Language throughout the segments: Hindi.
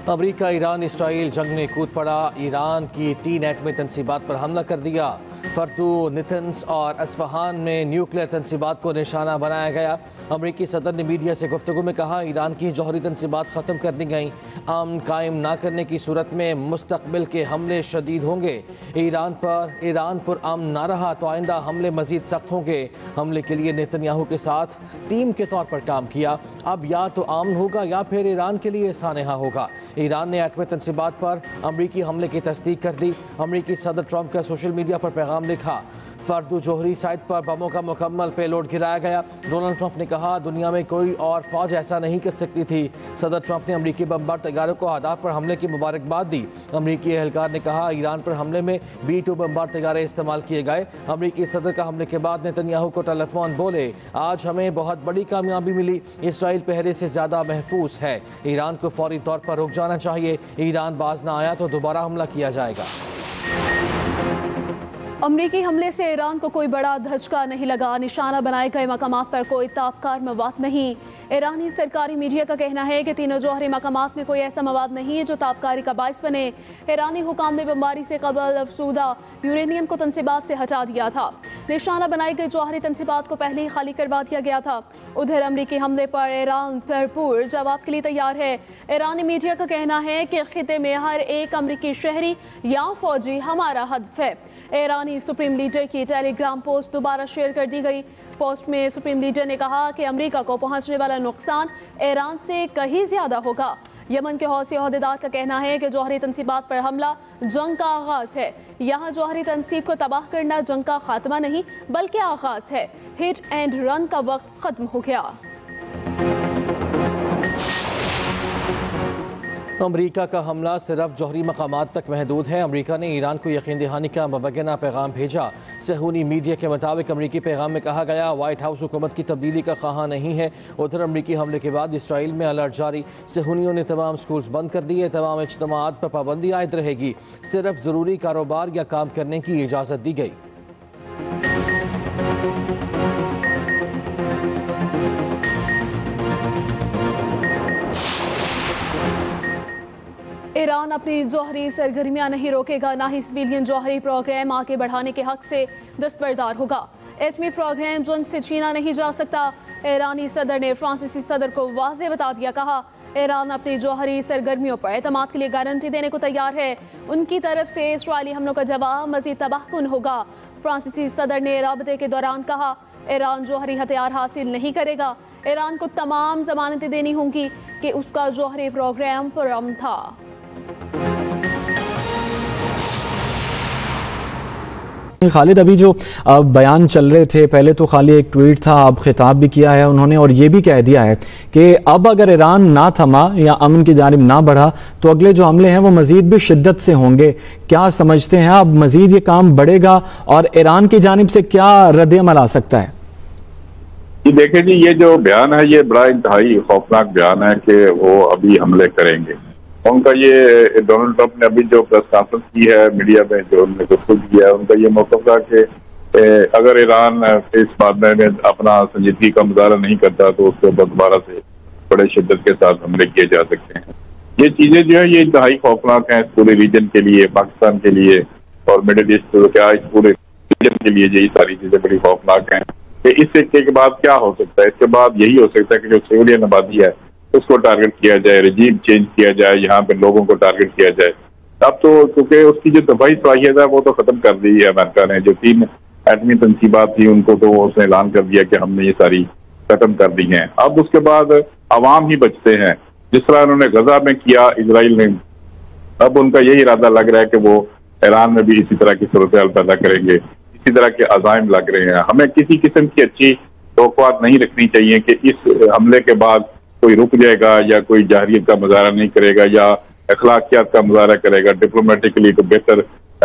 अमरीका ईरान इसराइल जंग में कूद पड़ा। ईरान की 3 एटमी तनसीबात पर हमला कर दिया। फर्दू, नितन्स और अस्फहान में न्यूक्लियर तनसीबात को निशाना बनाया गया। अमरीकी सदर ने मीडिया से गुफ्तगू में कहा, ईरान की जौहरी तनसीबात ख़त्म कर दी गई। अमन कायम ना करने की सूरत में मुस्तकबिल के हमले शदीद होंगे। ईरान पर अमन ना रहा तो आइंदा हमले मजीद सख्त होंगे। हमले के लिए नेतन्याहू के साथ टीम के तौर पर काम किया। अब या तो अमन होगा या फिर ईरान के लिए सानेहा होगा। ईरान ने एटमी तनसीबात पर अमरीकी हमले की तस्दीक कर दी। अमरीकी सदर ट्रंप का सोशल मीडिया पर पैगाम लिखा, फर्दू जोहरी साइट पर बमों का मुकम्मल पेलोड गिराया गया। डोनाल्ड ट्रंप ने कहा, दुनिया में कोई और फौज ऐसा नहीं कर सकती थी। सदर ट्रंप ने अमरीकी बमबार तैयारों को अहदाफ पर हमले की मुबारकबाद दी। अमरीकी एहलकार ने कहा, ईरान पर हमले में B-2 बमबार तैयारे इस्तेमाल किए गए। अमरीकी सदर का हमले के बाद नेतन्याहू को टेलीफोन बोले, आज हमें बहुत बड़ी कामयाबी मिली। इसराइल पहले से ज़्यादा महफूज है। ईरान को फौरी तौर पर रुक जाना चाहिए। ईरान बाज ना आया तो दोबारा हमला किया जाएगा। अमरीकी हमले से ईरान को कोई बड़ा धचका नहीं लगा। निशाना बनाए गए मकामात पर कोई ताबकार मवाद नहीं। ईरानी सरकारी मीडिया का कहना है कि तीनों जौहरी मकामात में कोई ऐसा मवाद नहीं है जो ताबकारी का बायस बने। ईरानी हुकाम ने बमबारी से कबल अफसूदा यूरेनियम को तनसीबात से हटा दिया था। निशाना बनाई गई जौहरी तनसीबात को पहले ही खाली करवा दिया गया था। उधर अमरीकी हमले पर ईरान भरपूर जवाब के लिए तैयार है। ईरानी मीडिया का कहना है कि खिते में हर एक अमरीकी शहरी या फौजी हमारा हदफ है। ईरानी सुप्रीम लीडर की टेलीग्राम पोस्ट दोबारा शेयर कर दी गई। पोस्ट में सुप्रीम लीडर ने कहा कि अमेरिका को पहुंचने वाला नुकसान ईरान से कहीं ज्यादा होगा। यमन के हौसी अहदेदार का कहना है कि जौहरी तनसीबात पर हमला जंग का आगाज है। यहाँ जौहरी तनसीब को तबाह करना जंग का खात्मा नहीं बल्कि आगाज है। हिट एंड रन का वक्त खत्म हो गया। अमरीका का हमला सिर्फ जौहरी मकामात तक महदूद है। अमरीका ने ईरान को यकीन दहानी का मुबैना पैगाम भेजा। सहूनी मीडिया के मुताबिक अमरीकी पैगाम में कहा गया, वाइट हाउस हुकूमत की तब्दीली का ख्वाह नहीं है। उधर अमरीकी हमले के बाद इसराइल में अलर्ट जारी। सहूनियों ने तमाम स्कूल्स बंद कर दिए। तमाम इज्तिमाआत पर पाबंदी आयद रहेगी। सिर्फ ज़रूरी कारोबार या काम करने की इजाज़त दी गई। ईरान अपनी जौहरी सरगर्मियां नहीं रोकेगा, ना ही सिविलियन जौहरी प्रोग्राम आगे बढ़ाने के हक से दस्तबरदार होगा। एटमी प्रोग्राम जंग से छीना नहीं जा सकता। ईरानी सदर ने फ्रांसीसी सदर को वाज़ेह बता दिया। कहा, ईरान अपनी जौहरी सरगर्मियों पर एतमाद के लिए गारंटी देने को तैयार है। उनकी तरफ से इसराइली हमलों का जवाब मज़ीद तबाहकुन होगा। फ्रांसीसी सदर ने राबते के दौरान कहा, ईरान जौहरी हथियार हासिल नहीं करेगा। ईरान को तमाम जमानतें देनी होंगी कि उसका जौहरी प्रोग्राम पुरअमन था। खालिद, अभी जो बयान चल रहे थे, पहले तो खाली एक ट्वीट था, अब खिताब भी किया है उन्होंने और ये भी कह दिया है कि अब अगर ईरान ना थमा या अमन की जानिब ना बढ़ा तो अगले जो हमले हैं वो मजीद भी शिद्दत से होंगे। क्या समझते हैं अब मजीद ये काम बढ़ेगा और ईरान की जानिब से क्या रद्द-ए-अमल आ सकता है? देखिए जी, ये जो बयान है ये बड़ा इंतहाई खौफनाक बयान है कि वो अभी हमले करेंगे। उनका ये डोनाल्ड ट्रंप ने अभी जो प्रेस कॉन्फ्रेंस की है मीडिया में, जो उन्होंने गुफ्तगू किया है, उनका ये मौक़िफ़ था कि अगर ईरान इस मामले में अपना संजीदगी का मुजाहरा नहीं करता तो उसके ऊपर दोबारा से बड़े शिद्दत के साथ हमले किए जा सकते हैं। ये चीजें जो है ये इंतहाई खौफनाक हैं इस पूरे रीजन के लिए, पाकिस्तान के लिए और मिडिल ईस्ट क्या इस पूरे रीजन के लिए ये सारी चीजें बड़ी खौफनाक हैं कि इस सिक्के के बाद क्या हो सकता है। इसके बाद यही हो सकता है कि जो सिविलियन आबादी है उसको टारगेट किया जाए, रजीम चेंज किया जाए, यहाँ पे लोगों को टारगेट किया जाए। अब तो क्योंकि उसकी जो दफाई सलाहियत है वो तो खत्म कर दी है अमेरिका ने। जो 3 एटमी तनसीबात थी उनको तो उसने ऐलान कर दिया कि हमने ये सारी खत्म कर दी हैं। अब उसके बाद अवाम ही बचते हैं, जिस तरह उन्होंने गजा में किया इजराइल ने। अब उनका यही इरादा लग रहा है कि वो ईरान में भी इसी तरह की सूरत हाल पैदा करेंगे। इसी तरह के अज़ाइम लग रहे हैं। हमें किसी किस्म की अच्छी तवक्कुआत नहीं रखनी चाहिए कि इस हमले के बाद कोई रुक जाएगा या कोई जाहिरियत का मुजाहरा नहीं करेगा या अखलाकियात का मुजाहरा करेगा, डिप्लोमेटिकली तो बेहतर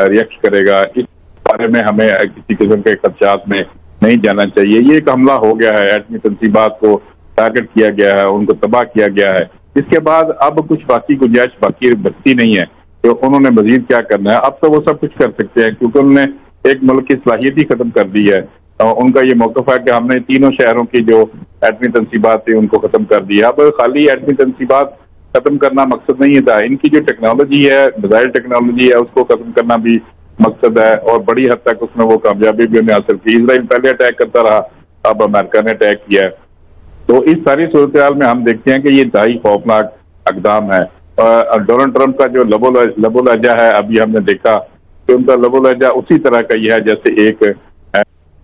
रिएक्ट करेगा। इस बारे में हमें किसी किस्म के खदशात में नहीं जाना चाहिए। ये एक हमला हो गया है, एटमी तनसीबात को टारगेट किया गया है, उनको तबाह किया गया है। इसके बाद अब कुछ बाकी गुंजाइश बाकी बचती नहीं है तो उन्होंने मजीद क्या करना है। अब तो वो सब कुछ कर सकते हैं क्योंकि उन्होंने एक मुल्क की सलाहियत ही खत्म कर दी है। उनका ये मौक़िफ़ है कि हमने तीनों शहरों की जो एटमी तनसीबात थी उनको खत्म कर दिया। अब खाली एटमी तनसीबात खत्म करना मकसद नहीं था। इनकी जो टेक्नोलॉजी है, मिसाइल टेक्नोलॉजी है, उसको खत्म करना भी मकसद है और बड़ी हद तक उसमें वो कामयाबी भी उन्हें हासिल की। इजराइल पहले अटैक करता रहा, अब अमेरिका ने अटैक किया है। तो इस सारी सूरत हाल में हम देखते हैं कि ये इंतहाई खौफनाक इकदाम है। डोनाल्ड ट्रंप का जो लबो लहजा है, अभी हमने देखा कि उनका लबो लहजा उसी तरह का ही है जैसे एक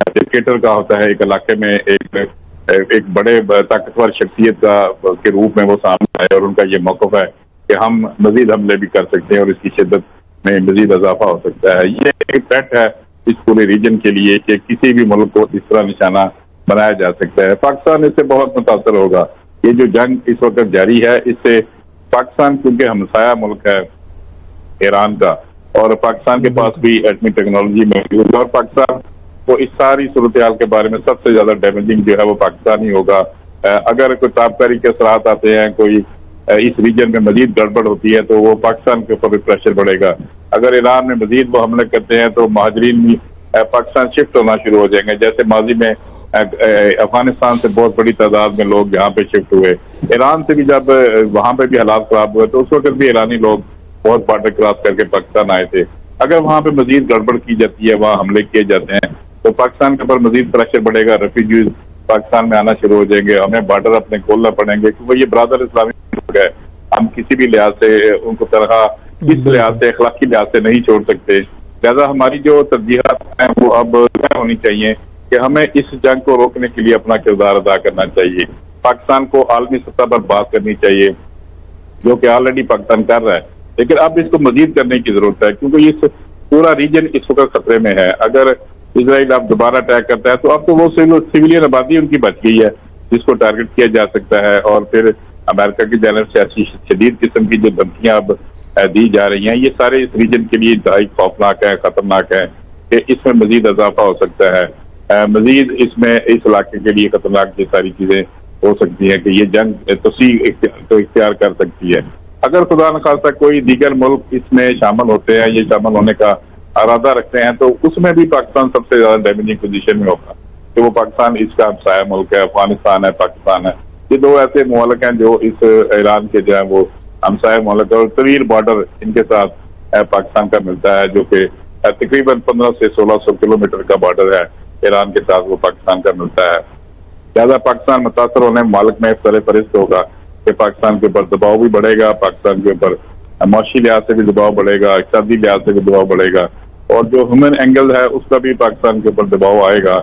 डिक्टेटर का होता है। एक इलाके में एक बड़े ताकतवर शख्सियत के रूप में वो सामने आए और उनका ये मौक़िफ़ है कि हम मजीद हमले भी कर सकते हैं और इसकी शिद्दत में मजीद इजाफा हो सकता है। ये एक थ्रेट है इस पूरे रीजन के लिए कि किसी भी मुल्क को इस तरह निशाना बनाया जा सकता है। पाकिस्तान इससे बहुत मुतासर होगा। ये जो जंग इस वक्त जारी है, इससे पाकिस्तान, क्योंकि हमसाया मुल्क है ईरान का और पाकिस्तान के पास भी एटमी टेक्नोलॉजी मौजूद है और पाकिस्तान को इस सारी सूरत हाल के बारे में सबसे ज्यादा डैमेजिंग जो है वो पाकिस्तान ही होगा। अगर कोई ताबकारी के असरात आते हैं, कोई इस रीजन में मजीद गड़बड़ होती है तो वो पाकिस्तान के ऊपर भी प्रेशर बढ़ेगा। अगर ईरान में मजीद वो हमले करते हैं तो महाजरीन भी पाकिस्तान शिफ्ट होना शुरू हो जाएंगे, जैसे माजी में अफगानिस्तान से बहुत बड़ी तादाद में लोग यहाँ पे शिफ्ट हुए। ईरान से भी जब वहाँ पे भी हालात खराब हुए तो उस वक्त भी ईरानी लोग बहुत बॉर्डर क्रॉस करके पाकिस्तान आए थे। अगर वहाँ पे मजीद गड़बड़ की जाती है, वहाँ हमले किए जाते हैं तो पाकिस्तान के ऊपर मजीद प्रेशर बढ़ेगा, रेफ्यूजीज पाकिस्तान में आना शुरू हो जाएंगे, हमें बॉर्डर अपने खोलना पड़ेंगे क्योंकि ये ब्रादर इस्लामी लोग है। हम किसी भी लिहाज से उनको तरह किस लिहाज से अखलाकी लिहाज से नहीं छोड़ सकते। लिहाजा हमारी जो तरजीहात हैं वो अब क्या होनी चाहिए कि हमें इस जंग को रोकने के लिए अपना किरदार अदा करना चाहिए। पाकिस्तान को आलमी सतह पर बात करनी चाहिए, जो कि ऑलरेडी पाकिस्तान कर रहा है, लेकिन अब इसको मजीद करने की जरूरत है क्योंकि इस पूरा रीजन इस वक्त खतरे में है। अगर इजराइल अब दोबारा अटैक करता है तो अब तो वो सिविलियन आबादी उनकी बच गई है जिसको टारगेट किया जा सकता है और फिर अमेरिका की जानिब से ऐसी शदीद किस्म की जो धमकियां अब दी जा रही हैं, ये सारे इस रीजन के लिए इंतहाई खौफनाक है, खतरनाक है कि इसमें मजीद इजाफा हो सकता है। मजीद इसमें इस इलाके के लिए खतरनाक ये सारी चीजें हो सकती हैं कि ये जंग तो इख्तियार कर सकती है। अगर खुदा न खास्ता कोई दीगर मुल्क इसमें शामिल होते हैं, ये शामिल होने का इरादा रखते हैं तो उसमें भी पाकिस्तान सबसे ज्यादा डैमेजिंग पोजीशन में होगा कि वो पाकिस्तान इसका हमसाया मुल्क है, अफगानिस्तान है, पाकिस्तान है। ये दो ऐसे मुल्क हैं जो इस ईरान के जो है वो हमसाया मुल्क है और तवील बॉर्डर इनके साथ पाकिस्तान का मिलता है, जो कि तकरीबन 1500 से 1600 किलोमीटर का बॉर्डर है ईरान के साथ, वो पाकिस्तान का मिलता है। ज्यादा पाकिस्तान मुतासर होने मुल्क में इस तरह फरिश्त होगा कि पाकिस्तान के ऊपर दबाव भी बढ़ेगा, पाकिस्तान के ऊपर माशी लिहाज से भी दबाव बढ़ेगा, इक़्तिसादी लिहाज से भी दबाव बढ़ेगा और जो ह्यूमन एंगल है उसका भी पाकिस्तान के ऊपर दबाव आएगा।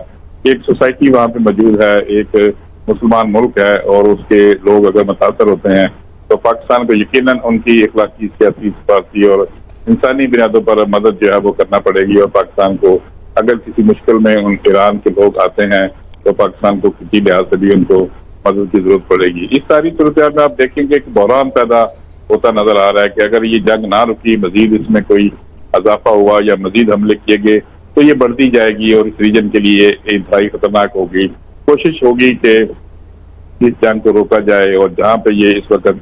एक सोसाइटी वहाँ पे मौजूद है, एक मुसलमान मुल्क है और उसके लोग अगर मुतासर होते हैं तो पाकिस्तान को यकीनन उनकी अखलाकी, सियासी, सफारती और इंसानी बुनियादों पर मदद जो है वो करना पड़ेगी और पाकिस्तान को अगर किसी मुश्किल में उन ईरान के लोग आते हैं तो पाकिस्तान को किसी लिहाज से भी उनको मदद की जरूरत पड़ेगी। इस सारी सूरत में आप देखेंगे कि बहरान पैदा होता नजर आ रहा है कि अगर ये जंग ना रुकी, मजीद इसमें कोई इजाफा हुआ या मजीद हमले किए गए तो ये बढ़ती जाएगी और इस रीजन के लिए इंतहाई खतरनाक होगी। कोशिश होगी कि इस जंग को रोका जाए और जहाँ पे ये इस वक्त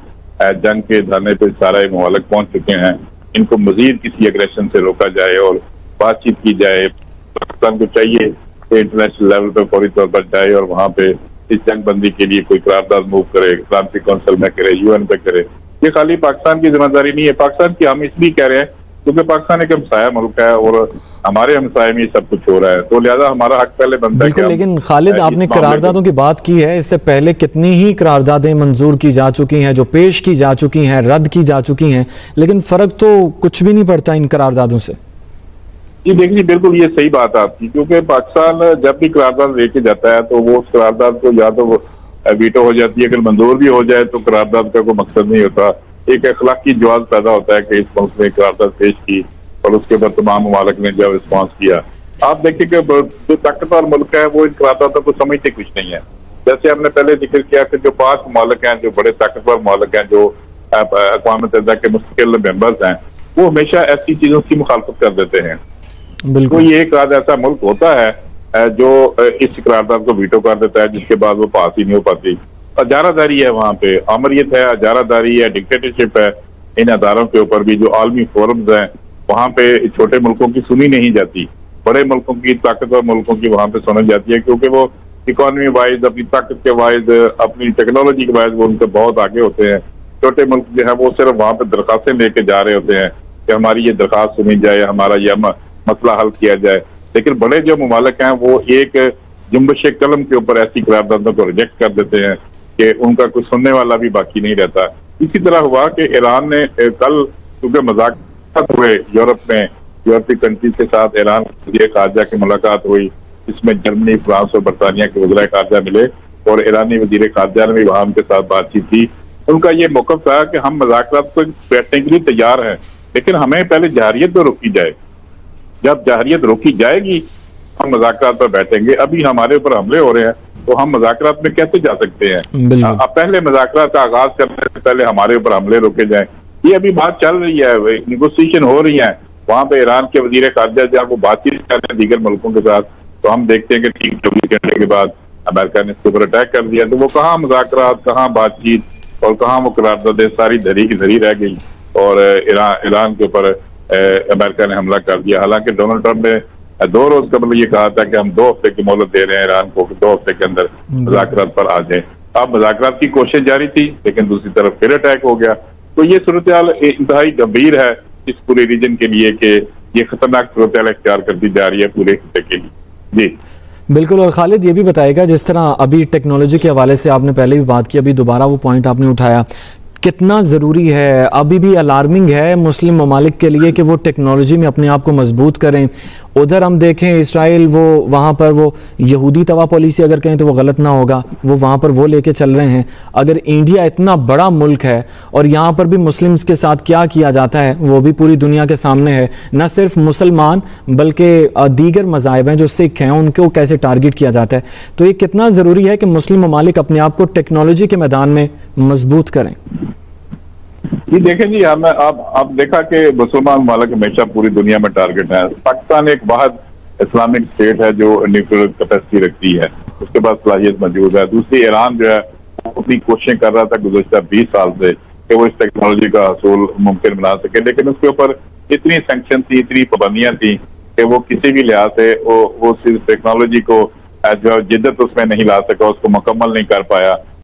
जंग के धरने पे सारे मुमालिक पहुंच चुके हैं, इनको मजीद किसी एग्रेशन से रोका जाए और बातचीत की जाए। पाकिस्तान को चाहिए कि इंटरनेशनल लेवल पे फौरी तौर पर जाए और वहाँ पे इस जंग बंदी के लिए कोई करारदाद मूव करे, इस्लामिक काउंसिल में करे, UN पे करे। ये खाली पाकिस्तान की जिम्मेदारी नहीं है, पाकिस्तान की हम इसलिए कह रहे हैं क्योंकि पाकिस्तान एक हमसाया मुल्क है और हमारे हमसाये में सब कुछ हो रहा है, तो लिहाजा हमारा हक पहले बनता है। लेकिन खालिद, आपने करारदादों की बात की है, इससे पहले कितनी ही करारदादें मंजूर की जा चुकी हैं, जो पेश की जा चुकी हैं, रद्द की जा चुकी हैं, लेकिन फर्क तो कुछ भी नहीं पड़ता इन करारदादों से। जी देखिए, बिल्कुल ये सही बात है आपकी, क्योंकि पाकिस्तान जब भी करारदाद लेके जाता है तो वो उस करारदाद को या तो वीटो हो जाती है, अगर मंजूर भी हो जाए तो करारदाद का कोई मकसद नहीं होता। एक अखलाकी जवाब पैदा होता है कि इस मुल्क ने करारदाद पेश की और उसके बाद तमाम ममालिक ने जब रिस्पॉन्स किया। आप देखिए कि जो ताकतवर मुल्क है वो इन करारदादों को समझते कुछ नहीं है। जैसे हमने पहले जिक्र किया कि जो 5 ममालिक हैं, जो बड़े ताकतवर ममालिक हैं, जो अक़वाम मुत्तहिदा के मुस्तकिल मेंबर्स हैं, वो हमेशा ऐसी चीजों की मुखालफत कर देते हैं। बिल्कुल, ये एक आध ऐसा मुल्क होता है जो इस करारदाद को वीटो कर देता है, जिसके बाद वो पास ही नहीं हो पाती। अजारादारी है वहाँ पे, आमरियत है, अजारादारी है, डिक्टेटरशिप है इन अदारों के ऊपर भी। जो आलमी फोरम्स हैं वहाँ पे छोटे मुल्कों की सुनी नहीं जाती, बड़े मुल्कों की, ताकतवर मुल्कों की वहाँ पे सुनी जाती है, क्योंकि वो इकोनॉमी वाइज, अपनी ताकत के वाइज, अपनी टेक्नोलॉजी के वाइज वो उनसे बहुत आगे होते हैं। छोटे मुल्क जो है वो सिर्फ वहाँ पे दरखास्तें लेके जा रहे होते हैं कि हमारी ये दरखास्त सुनी जाए, हमारा ये मसला हल किया जाए। लेकिन बड़े जो ममालिक हैं वो एक जुम्बश कलम के ऊपर ऐसी करारदादों को रिजेक्ट कर देते हैं कि उनका कुछ सुनने वाला भी बाकी नहीं रहता। इसी तरह हुआ कि ईरान ने कल क्योंकि मज़ाक़ात हुए यूरोप में, यूरोपीय कंट्रीज के साथ ईरान के खारजा की मुलाकात हुई, इसमें जर्मनी, फ्रांस और बरतानिया के वज़ीर खारजा मिले और ईरानी वज़ीर खारजा ने भी वहाँ उनके साथ बातचीत की। उनका ये मौक़िफ़ था कि हम मज़ाक़ात को बैठने के लिए तैयार हैं, लेकिन हमें पहले जहरियत तो रोकी जाए। जब जहरियत रोकी जाएगी हम मज़ाक़ात पर बैठेंगे। अभी हमारे ऊपर हमले हो रहे हैं तो हम मज़ाक़ात में कैसे जा सकते हैं? अब पहले मज़ाक़ात का आगाज करने से पहले हमारे ऊपर हमले रोके जाएं। ये अभी बात चल रही है, निगोसिएशन हो रही है वहाँ पे। ईरान के वज़ीर खारजा जब वो बातचीत कर रहे हैं दीगर मुल्कों के साथ, तो हम देखते हैं कि ठीक 24 घंटे के बाद अमेरिका ने इसके ऊपर अटैक कर दिया। तो वो कहाँ मज़ाक़ात, कहाँ बातचीत और कहाँ वो करारदादें सारी धरी की धरी रह गई और ईरान के ऊपर अमेरिका ने हमला कर दिया। हालांकि डोनाल्ड ट्रंप ने 2 रोज कबल ये कहा था कि हम 2 हफ्ते की मोहलत दे रहे हैं ईरान को, 2 हफ्ते के अंदर मज़ाक़ात पर आ जाए। अब मज़ाक़ात की कोशिश जारी थी, लेकिन दूसरी तरफ फिर अटैक हो गया। तो ये सूरत हाल इंतहाई गंभीर है इस पूरे रीजन के लिए कि ये खतरनाक सूरत हाल इख्तियार करती जा रही है पूरे खिते के लिए। जी बिल्कुल। और खालिद ये भी बताएगा, जिस तरह अभी टेक्नोलॉजी के हवाले से आपने पहले भी बात की, अभी दोबारा वो पॉइंट आपने उठाया, कितना ज़रूरी है, अभी भी अलार्मिंग है मुस्लिम ममालिक के लिए कि वो टेक्नोलॉजी में अपने आप को मजबूत करें। उधर हम देखें इसराइल, वो वहाँ पर वो यहूदी तवा पॉलिसी अगर कहें तो वो गलत ना होगा, वो वहाँ पर वो लेके चल रहे हैं। अगर इंडिया इतना बड़ा मुल्क है और यहाँ पर भी मुस्लिम्स के साथ क्या किया जाता है वो भी पूरी दुनिया के सामने है। न सिर्फ मुसलमान बल्कि दीगर मज़ाहिब हैं जो सिख हैं उनको कैसे टारगेट किया जाता है। तो ये कितना ज़रूरी है कि मुस्लिम ममालिक अपने आप को टेक्नोलॉजी के मैदान में मजबूत करें। जी देखें जी, आप देखा कि मुसलमान ममालिक हमेशा पूरी दुनिया में टारगेट है। पाकिस्तान एक वाहिद इस्लामिक स्टेट है जो न्यूक्लियर कैपेसिटी रखती है, उसके पास सलाहियत मौजूद है। दूसरी ईरान जो है वो अपनी कोशिशें कर रहा था गुज़श्ता 20 साल से कि वो इस टेक्नोलॉजी का हसूल मुमकिन बना सके, लेकिन उसके ऊपर इतनी सैंक्शन थी, इतनी पाबंदियां थी कि वो किसी भी लिहाज से वो सिर्फ टेक्नोलॉजी को जो जिद्दत उसमें नहीं ला सका, उसको मुकम्मल नहीं कर पाया।